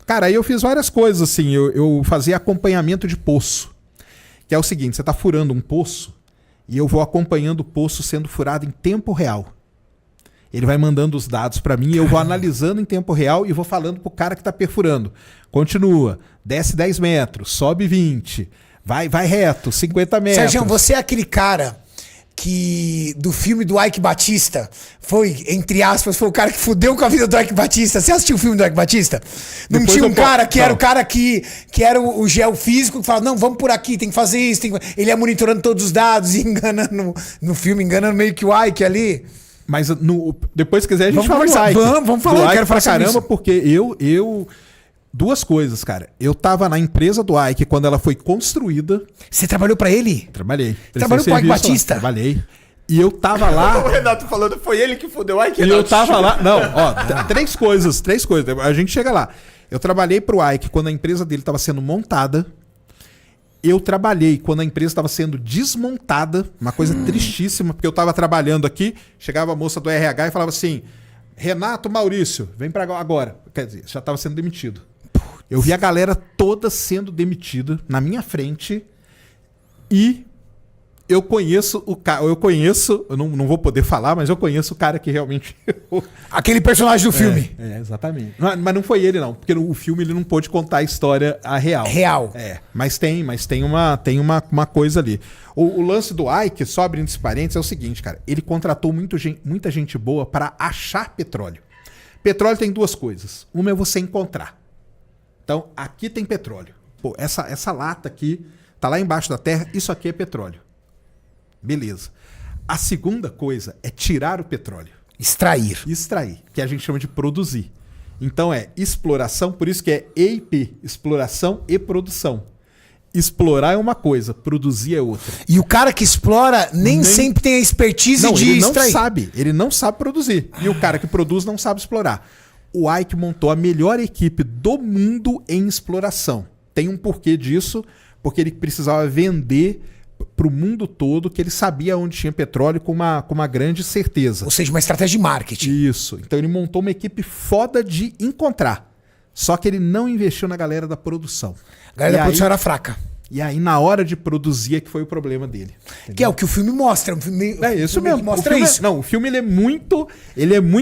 Cara, aí eu fiz várias coisas, assim. Eu fazia acompanhamento de poço. Que é o seguinte, você tá furando um poço e eu vou acompanhando o poço sendo furado em tempo real. Ele vai mandando os dados para mim, eu vou analisando em tempo real e vou falando pro cara que tá perfurando. Continua, desce 10 metros, sobe 20, vai reto, 50 metros. Sérgio, você é aquele cara que do filme do Ike Batista foi, entre aspas, foi o cara que fudeu com a vida do Ike Batista. Você assistiu o filme do Ike Batista? Não Depois tinha um cara que era não. o cara que era o geofísico que falava, não, vamos por aqui, tem que fazer isso. Ele ia monitorando todos os dados e enganando no filme, enganando meio que o Ike ali. Mas depois, se quiser, a gente Vamos fala do conversar, Ike. vamos falar, do eu Ike quero pra falar sobre caramba, isso. porque eu... Duas coisas, cara. Eu tava na empresa do Ike quando ela foi construída. Você trabalhou pra ele? Trabalhei. Trabalhou pro Ike Batista? Trabalhei. E eu tava lá... O Renato falando, foi ele que fudeu. Ai, que E eu Renato. tava lá... Não, ó, três coisas. A gente chega lá. Eu trabalhei pro Ike quando a empresa dele tava sendo montada. Eu trabalhei quando a empresa estava sendo desmontada. Uma coisa tristíssima, porque eu tava trabalhando aqui, chegava a moça do RH e falava assim, Renato Maurício, vem pra agora. Quer dizer, já tava sendo demitido. Eu vi a galera toda sendo demitida na minha frente e eu conheço o cara, eu não vou poder falar, mas eu conheço o cara que realmente... Aquele personagem do filme. Exatamente. Mas não foi ele não, porque o filme ele não pôde contar a história real. Real. Mas tem uma coisa ali. O lance do Ike, só abrindo esse parênteses, é o seguinte, cara, ele contratou muita gente boa para achar petróleo. Petróleo tem duas coisas. Uma é você encontrar. Então, aqui tem petróleo. Pô, essa lata aqui tá lá embaixo da terra, isso aqui é petróleo. Beleza. A segunda coisa é tirar o petróleo. Extrair, que a gente chama de produzir. Então é exploração, por isso que é EIP, exploração e produção. Explorar é uma coisa, produzir é outra. E o cara que explora nem sempre tem a expertise de ele não extrair. sabe, ele não sabe produzir. E o cara que produz não sabe explorar. O Ike montou a melhor equipe do mundo em exploração. Tem um porquê disso, porque ele precisava vender para o mundo todo que ele sabia onde tinha petróleo com uma grande certeza. Ou seja, uma estratégia de marketing. Isso. Então ele montou uma equipe foda de encontrar. Só que ele não investiu na galera da produção. A galera da produção era fraca. E aí, na hora de produzir, é que foi o problema dele. Entendeu? Que é o que o filme mostra. O filme, É isso mesmo. Mostra isso. Não, o filme ele é muito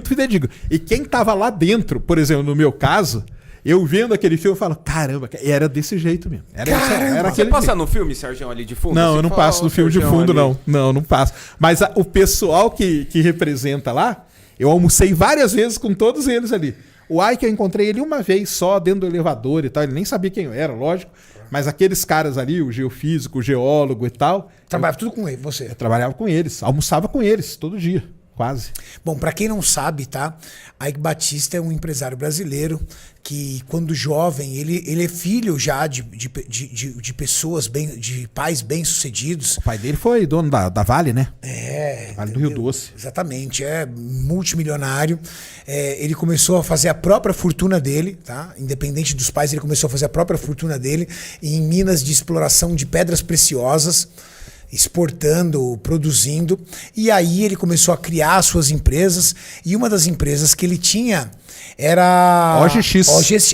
fidedigno. E quem tava lá dentro, por exemplo, no meu caso, eu vendo aquele filme, eu falo, caramba, era desse jeito mesmo. Era Você passa no filme, Sérgio, ali de fundo? Não, Você eu não fala, passo no filme de Sérgio, fundo, ali. não. Não, não passo. Mas o pessoal que representa lá, eu almocei várias vezes com todos eles ali. O Ike, eu encontrei ele uma vez só dentro do elevador e tal. Ele nem sabia quem eu era, lógico. Mas aqueles caras ali, o geofísico, o geólogo e tal... Trabalhava tudo com ele, você. Eu trabalhava com eles, almoçava com eles todo dia, quase. Bom, pra quem não sabe, tá? Ike Batista é um empresário brasileiro que, quando jovem, ele é filho já de pessoas, de pais bem-sucedidos. O pai dele foi dono da Vale, né? Vale do Rio entendeu? Doce. Exatamente, é multimilionário. Ele começou a fazer a própria fortuna dele, tá? Independente dos pais, ele começou a fazer a própria fortuna dele em minas de exploração de pedras preciosas, exportando, produzindo. E aí ele começou a criar as suas empresas. E uma das empresas que ele tinha era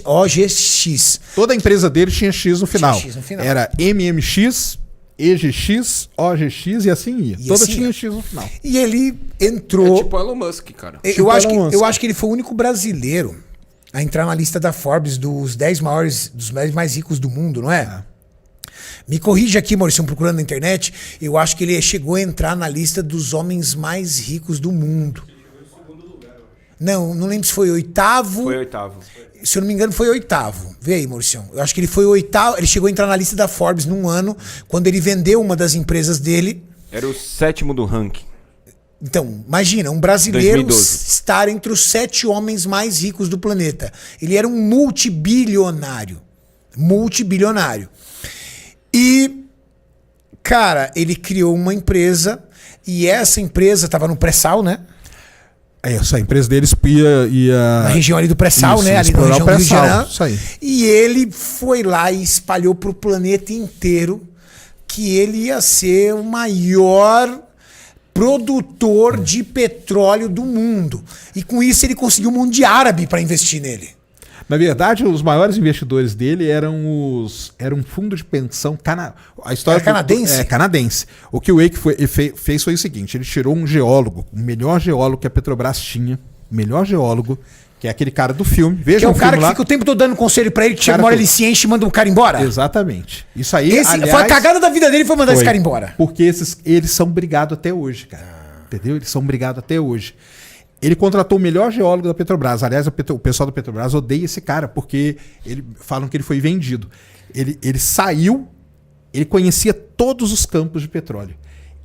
OGX. Toda a empresa dele tinha X no final. X no final. Era MMX, EGX, OGX e assim ia. E Toda assim tinha ia. X no final. E ele entrou... É tipo Elon Musk, cara. Eu acho Musk. que ele foi o único brasileiro a entrar na lista da Forbes dos 10 mais ricos do mundo, não é? Me corrija aqui, Maurício, procurando na internet. Eu acho que ele chegou a entrar na lista dos homens mais ricos do mundo. Não lembro se foi oitavo. Foi oitavo. Se eu não me engano, foi oitavo. Vê aí, Maurício. Eu acho que ele foi o oitavo. Ele chegou a entrar na lista da Forbes num ano, quando ele vendeu uma das empresas dele. Era o 7º do ranking. Então, imagina, um brasileiro 2012. estar entre os 7 homens mais ricos do planeta. Ele era um multibilionário. Multibilionário. E, cara, ele criou uma empresa e essa empresa estava no pré-sal, né? Essa empresa deles ia Na região ali do pré-sal, Isso, né? Ali na explorar região o do Rio de pré-sal, Janeiro. isso aí. E ele foi lá e espalhou para o planeta inteiro que ele ia ser o maior produtor de petróleo do mundo. E com isso ele conseguiu um monte de árabe para investir nele. Na verdade, os maiores investidores dele era um fundo de pensão a história Era canadense? Canadense. O que o Wake fez foi o seguinte, ele tirou um geólogo, o melhor geólogo que a Petrobras tinha, o melhor geólogo, que é aquele cara do filme. Veja Que é o cara que lá. fica o tempo todo dando conselho pra ele, que chega uma hora ele se enche e manda o cara embora. Exatamente. Isso aí, Foi a cagada da vida dele, foi mandar esse cara embora. Porque eles são brigados até hoje, cara. Entendeu? Eles são brigados até hoje. Ele contratou o melhor geólogo da Petrobras. Aliás, o pessoal da Petrobras odeia esse cara, porque falam que ele foi vendido. Ele saiu, ele conhecia todos os campos de petróleo.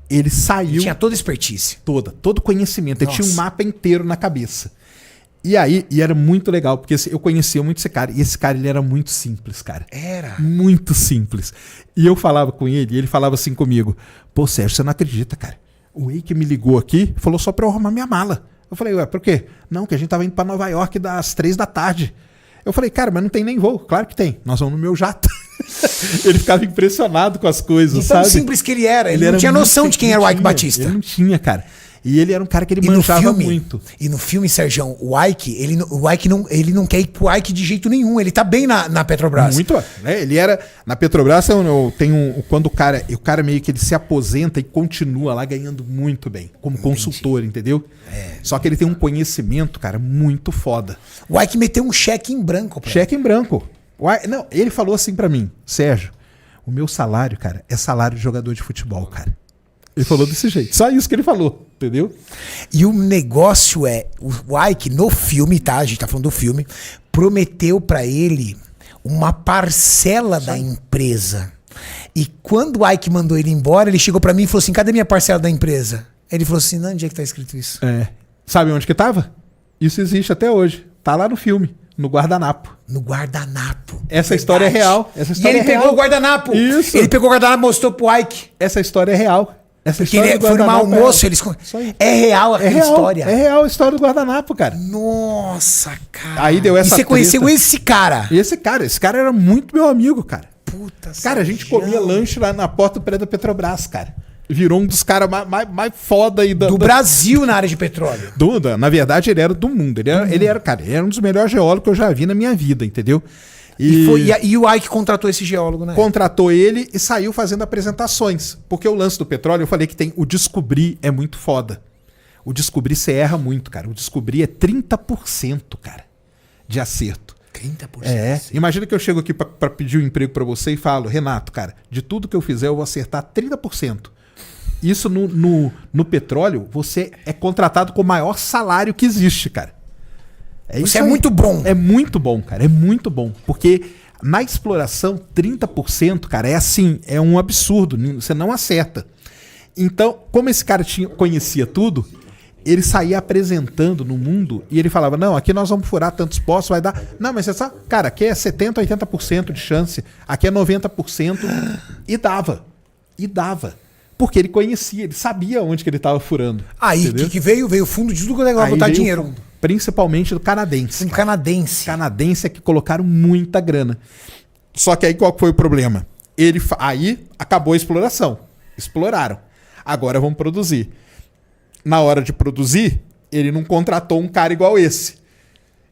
Ele saiu... Tinha toda expertise. Todo conhecimento. Nossa. Ele tinha um mapa inteiro na cabeça. E era muito legal, porque eu conhecia muito esse cara. E esse cara, ele era muito simples, cara. Era. Muito simples. E eu falava com ele, e ele falava assim comigo: pô, Sérgio, você não acredita, cara. O Wake me ligou aqui, falou só pra eu arrumar minha mala. Eu falei, ué, por quê? Não, que a gente tava indo pra Nova York das 3 da tarde. Eu falei, cara, mas não tem nem voo. Claro que tem. Nós vamos no meu jato. Ele ficava impressionado com as coisas, Tão sabe? simples que ele era. Ele não era tinha noção muito- de quem era o Ike Batista. Ele não tinha, cara. E ele era um cara que ele E no manjava filme, muito. E no filme, Sérgio, o Ike, ele não quer ir pro Ike de jeito nenhum. Ele tá bem na Petrobras. Muito, né? Ele era. Na Petrobras, quando o cara meio que ele se aposenta e continua lá ganhando muito bem, como consultor, entendeu? Só que ele tem um conhecimento, cara, muito foda. O Ike meteu um cheque em branco pra Cheque em branco. Não, ele falou assim pra mim, Sérgio, o meu salário, cara, é salário de jogador de futebol, cara. Ele falou desse jeito. Só isso que ele falou, entendeu? E o negócio é, o Ike no filme, tá? A gente tá falando do filme, prometeu pra ele uma parcela da empresa. E quando o Ike mandou ele embora, ele chegou pra mim e falou assim: cadê minha parcela da empresa? Ele falou assim: não, onde é que tá escrito isso? Sabe onde que tava? Isso existe até hoje. Tá lá no filme, no guardanapo. No guardanapo. Essa história é real. Essa E história ele é real. pegou o guardanapo. Isso. Ele pegou o guardanapo e mostrou pro Ike. Essa história é real. Essa Porque história ele do foi num guardanapo almoço, é eles... Isso aí. É real aquela história. É real a história do guardanapo, cara. Nossa, cara. Aí deu essa E você conheceu treta. esse cara? E esse cara era muito meu amigo, cara. Puta, Cara, a gente Sérgio. comia lanche lá na porta do prédio da Petrobras, cara. Virou um dos caras mais foda aí Do Brasil na área de petróleo. Na verdade, ele era do mundo. Ele era um dos melhores geólogos que eu já vi na minha vida, entendeu? E o Ike contratou esse geólogo, né? Contratou ele e saiu fazendo apresentações. Porque o lance do petróleo, eu falei que tem o descobrir é muito foda. O descobrir você erra muito, cara. O descobrir é 30%, cara, de acerto. 30%. Imagina que eu chego aqui pra pedir um emprego pra você e falo, Renato, cara, de tudo que eu fizer eu vou acertar 30%. Isso no petróleo, você é contratado com o maior salário que existe, cara. Você isso é aí. muito bom. É muito bom, cara. É muito bom. Porque na exploração, 30%, cara, é assim, é um absurdo. Você não acerta. Então, como esse cara conhecia tudo, ele saía apresentando no mundo e ele falava, não, aqui nós vamos furar tantos poços, vai dar... Não, mas você sabe, cara, aqui é 70%, 80% de chance, aqui é 90%. E dava. Porque ele conhecia, ele sabia onde que ele estava furando. Aí, entendeu? o que veio? Veio o fundo de tudo que o negócio Aí botar veio o dinheiro. fundo, principalmente do canadense. Um canadense. Canadense é que colocaram muita grana. Só que aí qual foi o problema? Aí acabou a exploração. Exploraram. Agora vamos produzir. Na hora de produzir, ele não contratou um cara igual esse.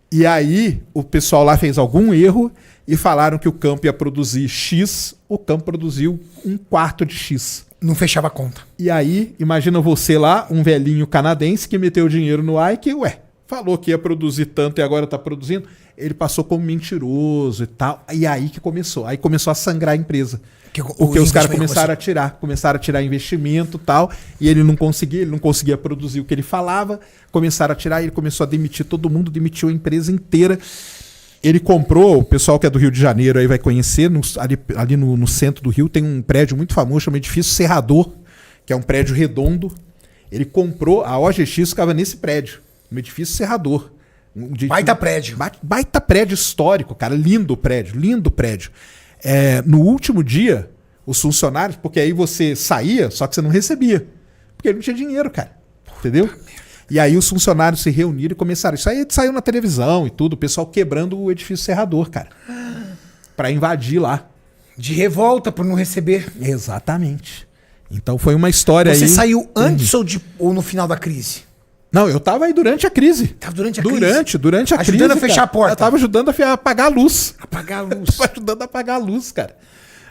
E aí o pessoal lá fez algum erro e falaram que o campo ia produzir X, o campo produziu 1/4 de X. Não fechava a conta. E aí, imagina você lá, um velhinho canadense que meteu dinheiro no Ike, falou que ia produzir tanto e agora tá produzindo. Ele passou como mentiroso e tal. E aí que começou. Aí começou a sangrar a empresa. Porque os caras começaram a tirar investimento e tal, e ele não conseguia produzir o que ele falava, começaram a tirar, ele começou a demitir todo mundo, demitiu a empresa inteira. Ele comprou, o pessoal que é do Rio de Janeiro aí vai conhecer, ali no centro do Rio tem um prédio muito famoso, chama Edifício Serrador, que é um prédio redondo. Ele comprou, a OGX ficava nesse prédio, no Edifício Serrador. Baita prédio. Baita prédio histórico, cara, lindo prédio, lindo prédio. No último dia, os funcionários, porque aí você saía, só que você não recebia, porque ele não tinha dinheiro, cara, entendeu? E aí os funcionários se reuniram e começaram. Isso aí saiu na televisão e tudo, o pessoal quebrando o edifício Serrador, cara. Pra invadir lá. De revolta por não receber. Exatamente. Então foi uma história aí. Você saiu antes ou no final da crise? Não, eu tava aí durante a crise. Tava durante a Durante a crise. Ajudando a fechar cara. a porta. Eu tava ajudando a apagar a luz. Apagar a luz. Tava ajudando a apagar a luz, cara.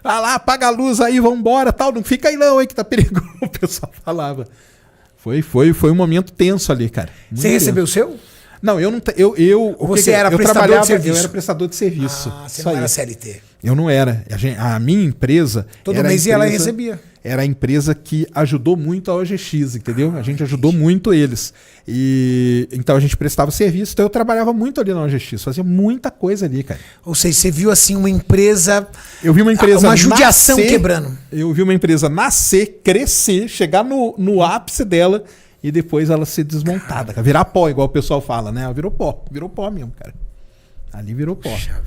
Ah lá, apaga a luz aí, vambora, tal. Não fica aí não, hein, que tá perigoso. O pessoal falava. Foi um momento tenso ali, cara. Muito Você recebeu o tenso. seu? Não, eu não. Você era eu prestador trabalhava, de serviço? Eu era prestador de serviço. Ah, você Isso não aí. era CLT. Eu não era. A minha empresa. Todo era a mês ia lá e empresa- recebia. Era a empresa que ajudou muito a OGX, entendeu? A gente ajudou muito eles. E então a gente prestava serviço. Então eu trabalhava muito ali na OGX, fazia muita coisa ali, cara. Ou seja, você viu assim uma empresa. Eu vi uma empresa Uma judiação quebrando. Eu vi uma empresa nascer, crescer, chegar no ápice dela e depois ela ser desmontada, cara. Virar pó, igual o pessoal fala, né? Ela virou pó mesmo, cara. Ali virou pó. Puxa